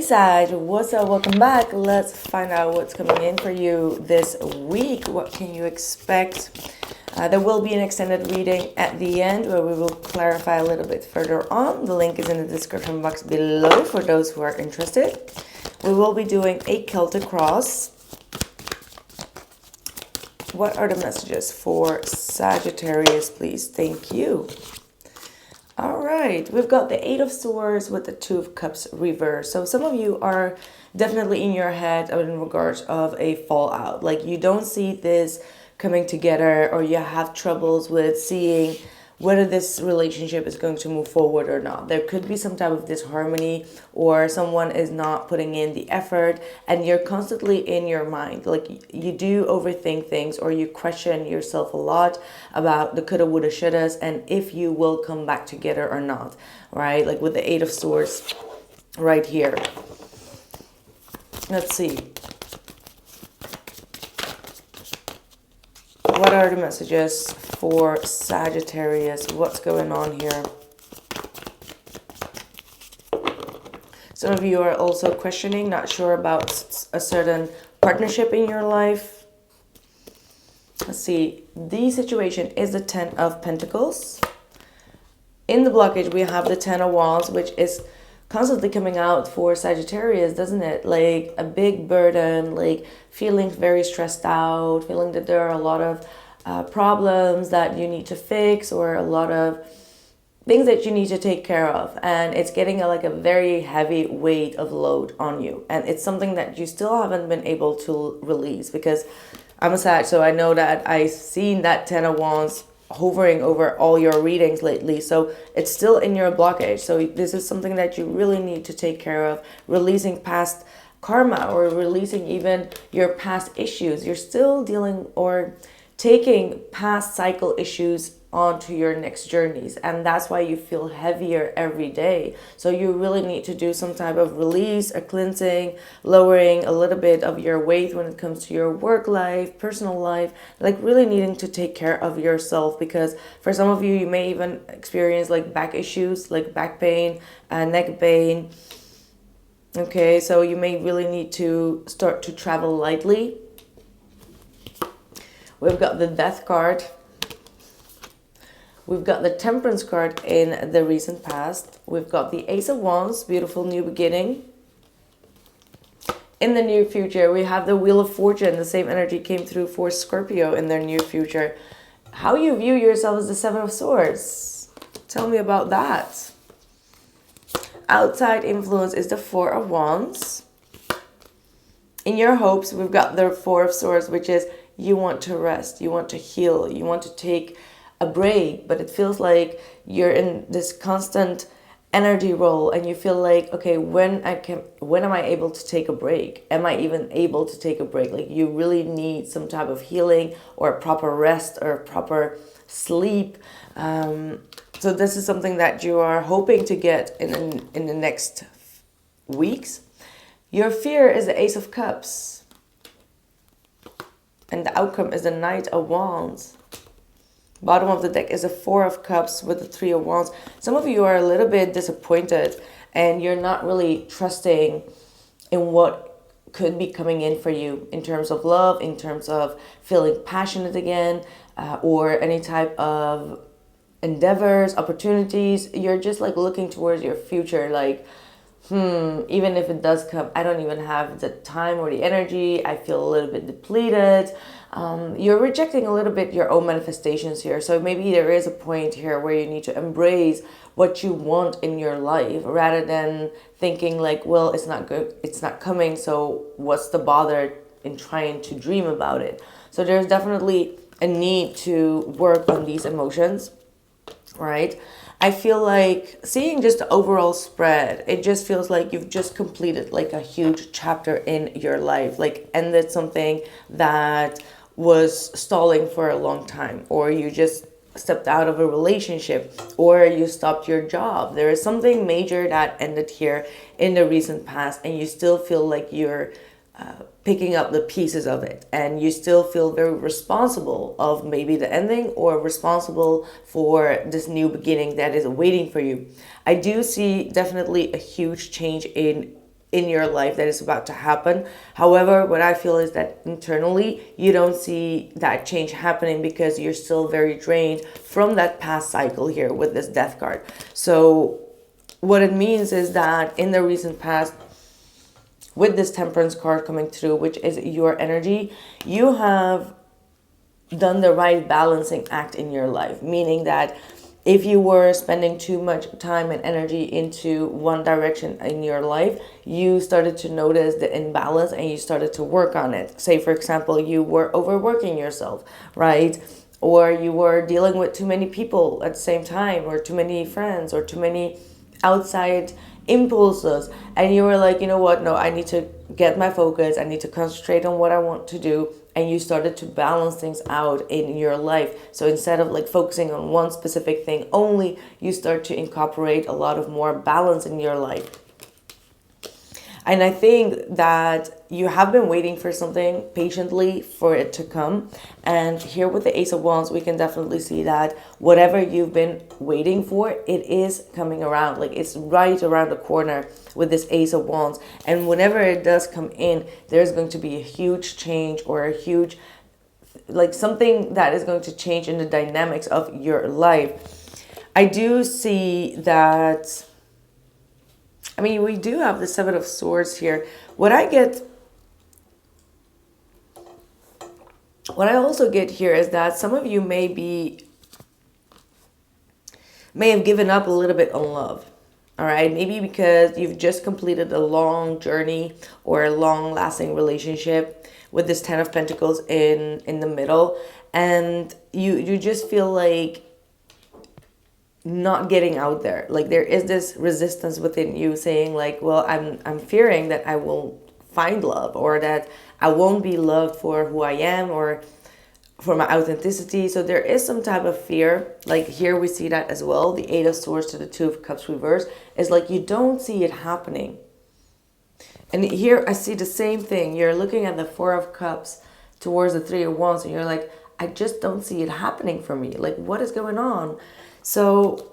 Hey Sag, what's up? Welcome back. Let's find out what's coming in for you this week. What can you expect? There will be an extended reading at the end where we will clarify a little bit further on. The link is in the description box below for those who are interested. We will be doing a Celtic cross. What are the messages for Sagittarius, please? Thank you. All right, we've got the Eight of Swords with the Two of Cups reversed. So some of you are definitely in your head in regards of a fallout. Like you don't see this coming together, or you have troubles with seeing whether this relationship is going to move forward or not. There could be some type of disharmony, or someone is not putting in the effort, and you're constantly in your mind. Like you do overthink things, or you question yourself a lot about the coulda, woulda, shouldas, and if you will come back together or not, right? Like with the Eight of Swords right here. Let's see. What are the messages for Sagittarius? What's going on here? Some of you are also questioning, not sure about a certain partnership in your life. Let's see. The situation is the Ten of Pentacles. In the blockage, we have the Ten of Wands, which is constantly coming out for Sagittarius, doesn't it? Like a big burden, like feeling very stressed out, feeling that there are a lot of problems that you need to fix, or a lot of things that you need to take care of, and it's getting like a very heavy weight of load on you, and it's something that you still haven't been able to release. Because I'm a Sag, so I know that I've seen that Ten of Wands hovering over all your readings lately, so it's still in your blockage. So this is something that you really need to take care of, releasing past karma, or releasing even your past issues. You're still dealing or taking past cycle issues onto your next journeys, and that's why you feel heavier every day. So you really need to do some type of release, a cleansing, lowering a little bit of your weight when it comes to your work life, personal life, like really needing to take care of yourself. Because for some of you, you may even experience like back issues, like back pain, neck pain. Okay, so you may really need to start to travel lightly. We've got the Death card. We've got the Temperance card in the recent past. We've got the Ace of Wands, beautiful new beginning. In the near future, we have the Wheel of Fortune. The same energy came through for Scorpio in their near future. How you view yourself as the Seven of Swords? Tell me about that. Outside influence is the Four of Wands. In your hopes, we've got the Four of Swords, which is you want to rest, you want to heal, you want to take a break, but it feels like you're in this constant energy roll, and you feel like, okay, when am I able to take a break? Am I even able to take a break? Like you really need some type of healing, or proper rest, or proper sleep. So this is something that you are hoping to get in the next weeks. Your fear is the Ace of Cups. And the outcome is the Knight of Wands. Bottom of the deck is a Four of Cups with the Three of Wands. Some of you are a little bit disappointed, and you're not really trusting in what could be coming in for you in terms of love, in terms of feeling passionate again, or any type of endeavors, opportunities. You're just like looking towards your future, like, even if it does come, I don't even have the time or the energy. I feel a little bit depleted. You're rejecting a little bit your own manifestations here. So maybe there is a point here where you need to embrace what you want in your life, rather than thinking like, well, it's not good, it's not coming, so what's the bother in trying to dream about it? So there's definitely a need to work on these emotions, right? I feel like seeing just the overall spread, it just feels like you've just completed like a huge chapter in your life, like ended something that was stalling for a long time, or you just stepped out of a relationship, or you stopped your job. There is something major that ended here in the recent past, and you still feel like you're picking up the pieces of it, and you still feel very responsible of maybe the ending, or responsible for this new beginning that is waiting for you. I do see definitely a huge change in in your life that is about to happen. However, what I feel is that internally you don't see that change happening because you're still very drained from that past cycle here with this death card. So what it means is that in the recent past, with this temperance card coming through, which is your energy, you have done the right balancing act in your life, meaning that if you were spending too much time and energy into one direction in your life, you started to notice the imbalance and you started to work on it. Say, for example, you were overworking yourself, right? Or you were dealing with too many people at the same time, or too many friends, or too many outside impulses, and you were like, you know what, no, I need to get my focus, I need to concentrate on what I want to do. And you started to balance things out in your life. So instead of like focusing on one specific thing only, you start to incorporate a lot of more balance in your life. And I think that you have been waiting for something patiently for it to come. And here with the Ace of Wands, we can definitely see that whatever you've been waiting for, it is coming around. Like it's right around the corner with this Ace of Wands. And whenever it does come in, there's going to be a huge change or a huge, like something that is going to change in the dynamics of your life. I do see that. I mean, we do have the Seven of Swords here. What I also get here is that some of you may have given up a little bit on love. All right, maybe because you've just completed a long journey or a long lasting relationship with this Ten of Pentacles in the middle, and you just feel like not getting out there. Like there is this resistance within you saying like, well, I'm fearing that I won't find love, or that I won't be loved for who I am or for my authenticity. So there is some type of fear. Like here we see that as well. The Eight of Swords to the Two of Cups reverse is like you don't see it happening. And here I see the same thing. You're looking at the Four of Cups towards the Three of Wands and you're like, I just don't see it happening for me. Like what is going on? So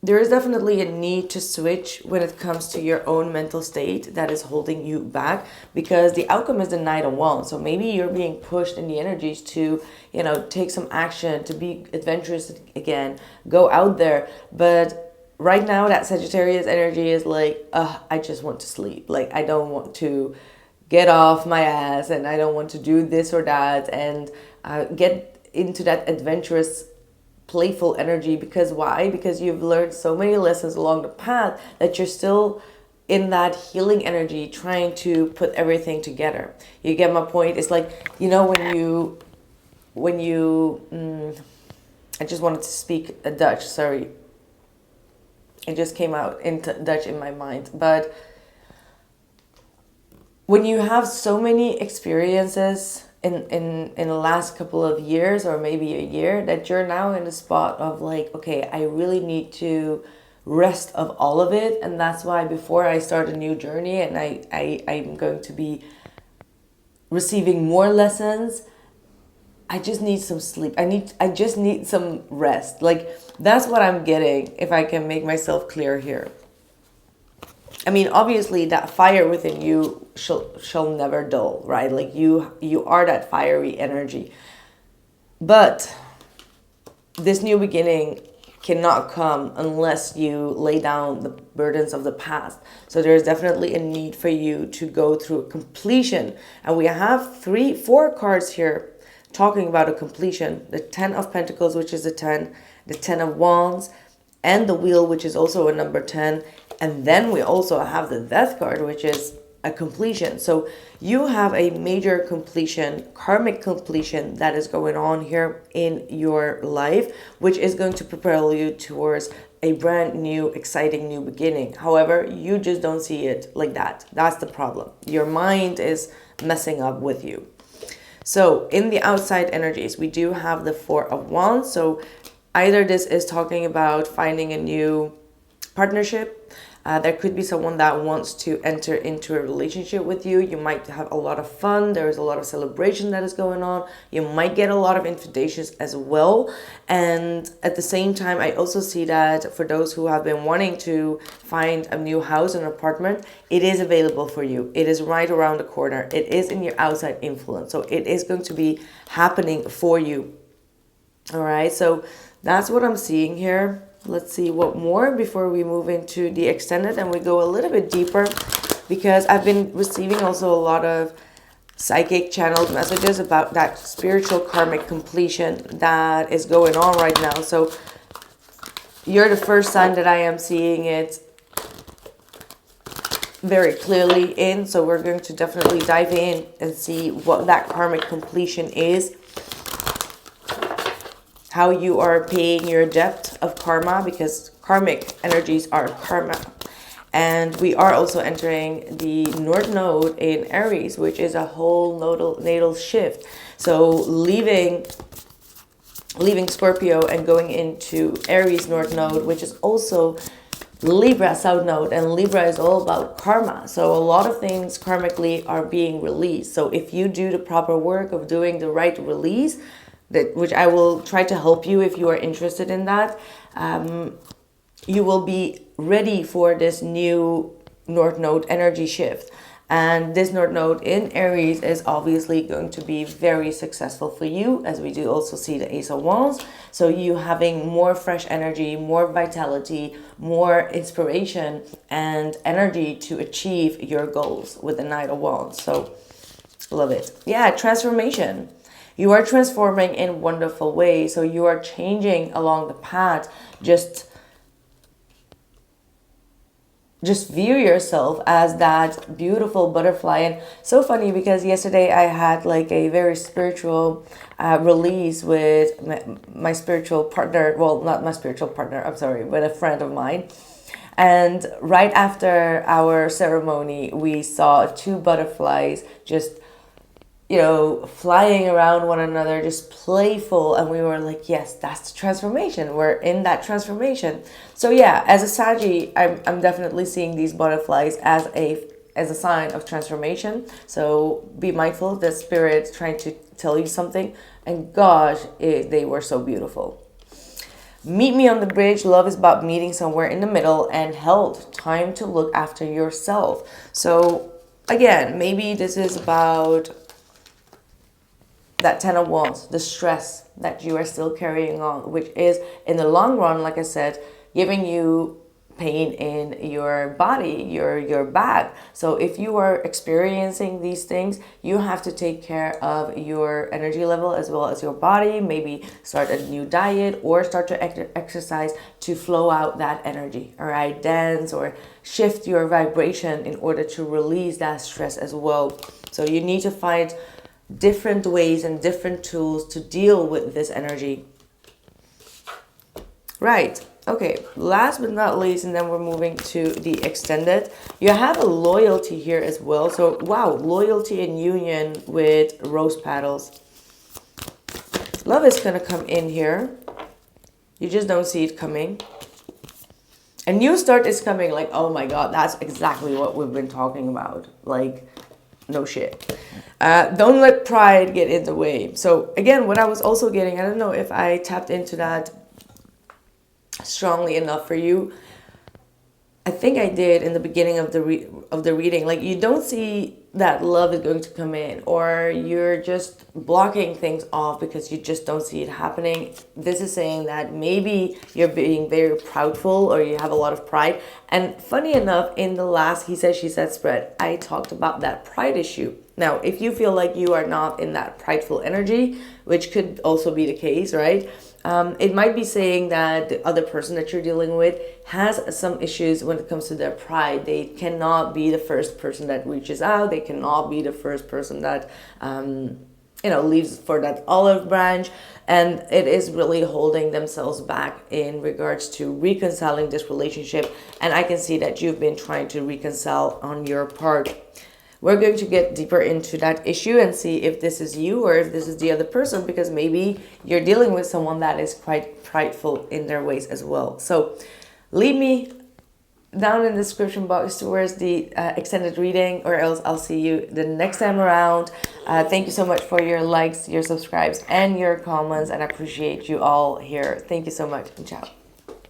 there is definitely a need to switch when it comes to your own mental state that is holding you back, because the outcome is the Knight of Wands. So maybe you're being pushed in the energies to, you know, take some action, to be adventurous again, go out there. But right now that Sagittarius energy is like, I just want to sleep. Like I don't want to get off my ass and I don't want to do this or that and get into that adventurous playful energy. Because why? Because you've learned so many lessons along the path that you're still in that healing energy, trying to put everything together. You get my point? It's like, you know, when you I just wanted to speak a Dutch, sorry, it just came out into Dutch in my mind. But when you have so many experiences in the last couple of years, or maybe a year, that you're now in the spot of like, okay, I really need to rest of all of it. And that's why before I start a new journey and I'm going to be receiving more lessons, I just need some sleep. I just need some rest. Like that's what I'm getting, if I can make myself clear here. I mean, obviously that fire within you shall never dull, right? Like you are that fiery energy. But this new beginning cannot come unless you lay down the burdens of the past. So there's definitely a need for you to go through a completion. And we have 4 cards here talking about a completion. The Ten of Pentacles, which is a 10, the Ten of Wands, and the Wheel, which is also a number 10. And then we also have the Death card, which is a completion. So you have a major completion, karmic completion that is going on here in your life, which is going to propel you towards a brand new, exciting new beginning. However, you just don't see it like that. That's the problem. Your mind is messing up with you. So in the outside energies, we do have the Four of Wands. So either this is talking about finding a new partnership, There could be someone that wants to enter into a relationship with you. You might have a lot of fun. There is a lot of celebration that is going on. You might get a lot of invitations as well. And at the same time, I also see that for those who have been wanting to find a new house, an apartment, it is available for you. It is right around the corner. It is in your outside influence. So it is going to be happening for you. All right. So that's what I'm seeing here. Let's see what more before we move into the extended and we go a little bit deeper, because I've been receiving also a lot of psychic channeled messages about that spiritual karmic completion that is going on right now. So you're the first sign that I am seeing it very clearly in. So we're going to definitely dive in and see what that karmic completion is, how you are paying your debt of karma, because karmic energies are karma. And we are also entering the North Node in Aries, which is a whole natal shift. So leaving Scorpio and going into Aries North Node, which is also Libra South Node, and Libra is all about karma. So a lot of things karmically are being released. So if you do the proper work of doing the right release, which I will try to help you if you are interested in that, you will be ready for this new North Node energy shift. And this North Node in Aries is obviously going to be very successful for you, as we do also see the Ace of Wands. So you having more fresh energy, more vitality, more inspiration and energy to achieve your goals with the Knight of Wands. So love it. Yeah, transformation. You are transforming in wonderful ways. So you are changing along the path. Just view yourself as that beautiful butterfly. And so funny, because yesterday I had like a very spiritual release with my spiritual partner. Well, not my spiritual partner, I'm sorry, but a friend of mine. And right after our ceremony, we saw two butterflies just, you know, flying around one another, just playful. And we were like, yes, that's the transformation. We're in that transformation. So yeah, as a Saggy, I'm definitely seeing these butterflies as a sign of transformation. So be mindful that Spirit's trying to tell you something. And gosh, they were so beautiful. Meet me on the bridge. Love is about meeting somewhere in the middle and health. Time to look after yourself. So again, maybe this is about that Ten of Wands, the stress that you are still carrying on, which is in the long run, like I said, giving you pain in your body, your back. So if you are experiencing these things, you have to take care of your energy level as well as your body. Maybe start a new diet or start to exercise to flow out that energy. All right, dance or shift your vibration in order to release that stress as well. So you need to find different ways and different tools to deal with this energy. Right. Okay. Last but not least, and then we're moving to the extended. You have a loyalty here as well. So wow, loyalty and union with rose petals. Love is going to come in here. You just don't see it coming. A new start is coming. Like, oh my God, that's exactly what we've been talking about. Like, no shit. Don't let pride get in the way. So again, what I was also getting, I don't know if I tapped into that strongly enough for you. I think I did in the beginning of the reading. Like, you don't see that love is going to come in, or you're just blocking things off because you just don't see it happening. This is saying that maybe you're being very proudful, or you have a lot of pride. And funny enough, in the last He Said, She Said spread, I talked about that pride issue. Now, if you feel like you are not in that prideful energy, which could also be the case, right? It might be saying that the other person that you're dealing with has some issues when it comes to their pride. They cannot be the first person that reaches out. They cannot be the first person that, leaves for that olive branch. And it is really holding themselves back in regards to reconciling this relationship. And I can see that you've been trying to reconcile on your part. We're going to get deeper into that issue and see if this is you or if this is the other person, because maybe you're dealing with someone that is quite prideful in their ways as well. So leave me down in the description box towards the extended reading, or else I'll see you the next time around. Thank you so much for your likes, your subscribes, and your comments, and I appreciate you all here. Thank you so much, and ciao.